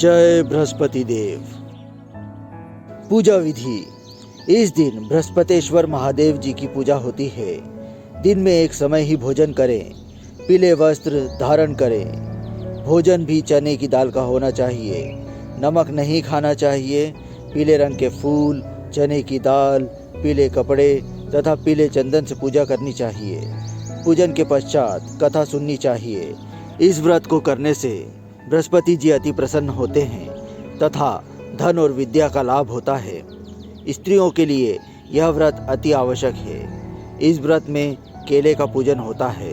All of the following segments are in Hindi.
जय बृहस्पति देव। पूजा विधि। इस दिन बृहस्पतेश्वर महादेव जी की पूजा होती है। दिन में एक समय ही भोजन करें, पीले वस्त्र धारण करें। भोजन भी चने की दाल का होना चाहिए। नमक नहीं खाना चाहिए। पीले रंग के फूल, चने की दाल, पीले कपड़े तथा पीले चंदन से पूजा करनी चाहिए। पूजन के पश्चात कथा सुननी चाहिए। इस व्रत को करने से बृहस्पति जी अति प्रसन्न होते हैं तथा धन और विद्या का लाभ होता है। स्त्रियों के लिए यह व्रत अति आवश्यक है। इस व्रत में केले का पूजन होता है।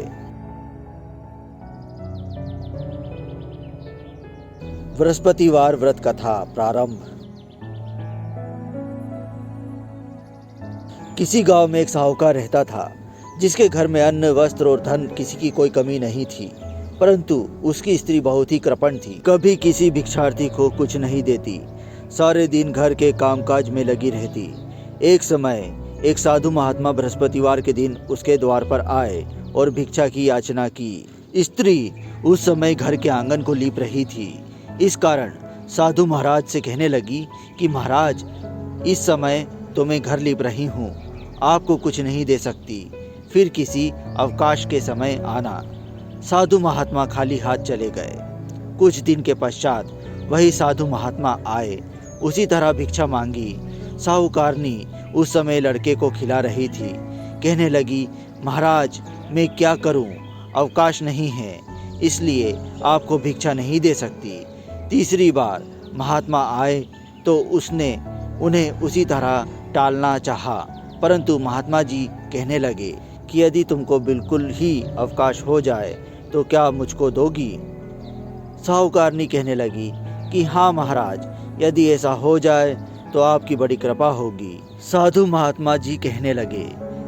बृहस्पतिवार व्रत कथा प्रारंभ। किसी गांव में एक साहूकार रहता था, जिसके घर में अन्न, वस्त्र और धन किसी की कोई कमी नहीं थी। परंतु उसकी स्त्री बहुत ही कृपण थी। कभी किसी भिक्षार्थी को कुछ नहीं देती, सारे दिन घर के कामकाज में लगी रहती। एक समय एक साधु महात्मा बृहस्पतिवार के दिन उसके द्वार पर आए और भिक्षा की याचना की। स्त्री उस समय घर के आंगन को लीप रही थी। इस कारण साधु महाराज से कहने लगी कि महाराज, इस समय तो मैं घर लीप रही हूँ, आपको कुछ नहीं दे सकती, फिर किसी अवकाश के समय आना। साधु महात्मा खाली हाथ चले गए। कुछ दिन के पश्चात वही साधु महात्मा आए, उसी तरह भिक्षा मांगी। साहूकारनी उस समय लड़के को खिला रही थी। कहने लगी, महाराज मैं क्या करूं, अवकाश नहीं है, इसलिए आपको भिक्षा नहीं दे सकती। तीसरी बार महात्मा आए तो उसने उन्हें उसी तरह टालना चाहा, परंतु महात्मा जी कहने लगे कि यदि तुमको बिल्कुल ही अवकाश हो जाए तो क्या मुझको दोगी? साहूकारनी कहने लगी कि हाँ महाराज, यदि ऐसा हो जाए तो आपकी बड़ी कृपा होगी। साधु महात्मा जी कहने लगे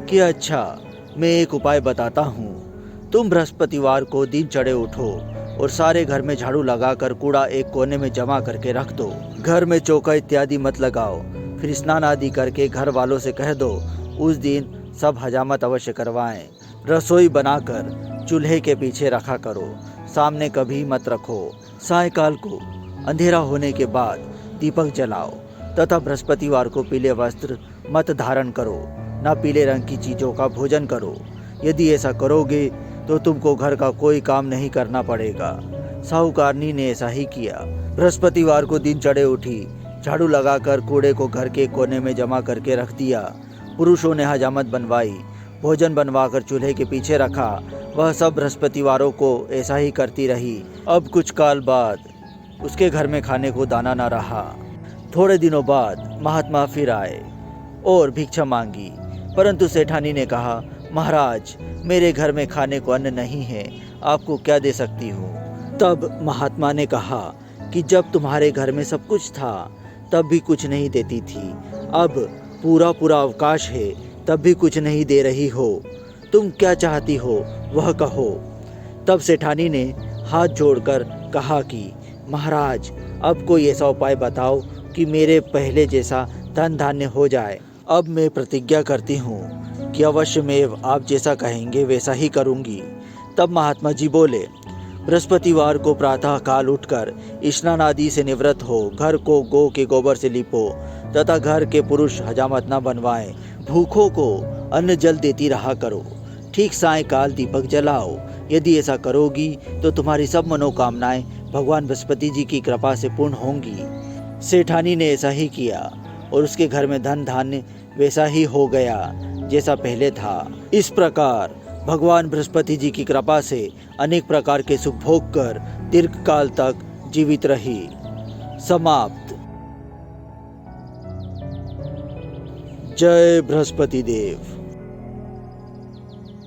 कि अच्छा, मैं एक उपाय बताता हूँ। तुम बृहस्पतिवार को दिन चढ़े उठो और सारे घर में झाड़ू लगाकर कूड़ा एक कोने में जमा करके रख दो। घर में चौका इत्यादि मत लगाओ। फिर स्नान आदि करके घर वालों से कह दो उस दिन सब हजामत अवश्य करवाएं। रसोई बनाकर चूल्हे के पीछे रखा करो, सामने कभी मत रखो। सायंकाल को अंधेरा होने के बाद दीपक जलाओ तथा बृहस्पतिवार को पीले वस्त्र मत धारण करो, न पीले रंग की चीज़ों का भोजन करो। यदि ऐसा करोगे तो तुमको घर का कोई काम नहीं करना पड़ेगा। साहूकारनी ने ऐसा ही किया। बृहस्पतिवार को दिन चढ़े उठी, झाड़ू लगाकर कूड़े को घर के कोने में जमा करके रख दिया। पुरुषों ने हजामत बनवाई, भोजन बनवाकर चूल्हे के पीछे रखा। वह सब बृहस्पतिवारों को ऐसा ही करती रही। अब कुछ काल बाद उसके घर में खाने को दाना न रहा। थोड़े दिनों बाद महात्मा फिर आए और भिक्षा मांगी, परंतु सेठानी ने कहा, महाराज मेरे घर में खाने को अन्न नहीं है, आपको क्या दे सकती हूँ? तब महात्मा ने कहा कि जब तुम्हारे घर में सब कुछ था तब भी कुछ नहीं देती थी, अब पूरा अवकाश है तब भी कुछ नहीं दे रही हो। तुम क्या चाहती हो वह कहो। तब सेठानी ने हाथ जोड़कर कहा कि महाराज, अब कोई ऐसा उपाय बताओ कि मेरे पहले जैसा धन धान्य हो जाए। अब मैं प्रतिज्ञा करती हूँ कि अवश्य मैं आप जैसा कहेंगे वैसा ही करूँगी। तब महात्मा जी बोले, बृहस्पतिवार को प्रातः काल उठकर स्नान आदि से निवृत्त हो, घर को गौ के गोबर से लीपो तथा घर के पुरुष हजामत न बनवाएं। भूखों को अन्न जल देती रहा करो। ठीक सायंकाल दीपक जलाओ। यदि ऐसा करोगी तो तुम्हारी सब मनोकामनाएं भगवान बृहस्पति जी की कृपा से पूर्ण होंगी। सेठानी ने ऐसा ही किया और उसके घर में धन धान्य वैसा ही हो गया जैसा पहले था। इस प्रकार भगवान बृहस्पति जी की कृपा से अनेक प्रकार के सुख भोग कर दीर्घ काल तक जीवित रही। समाप्त। जय बृहस्पति देव।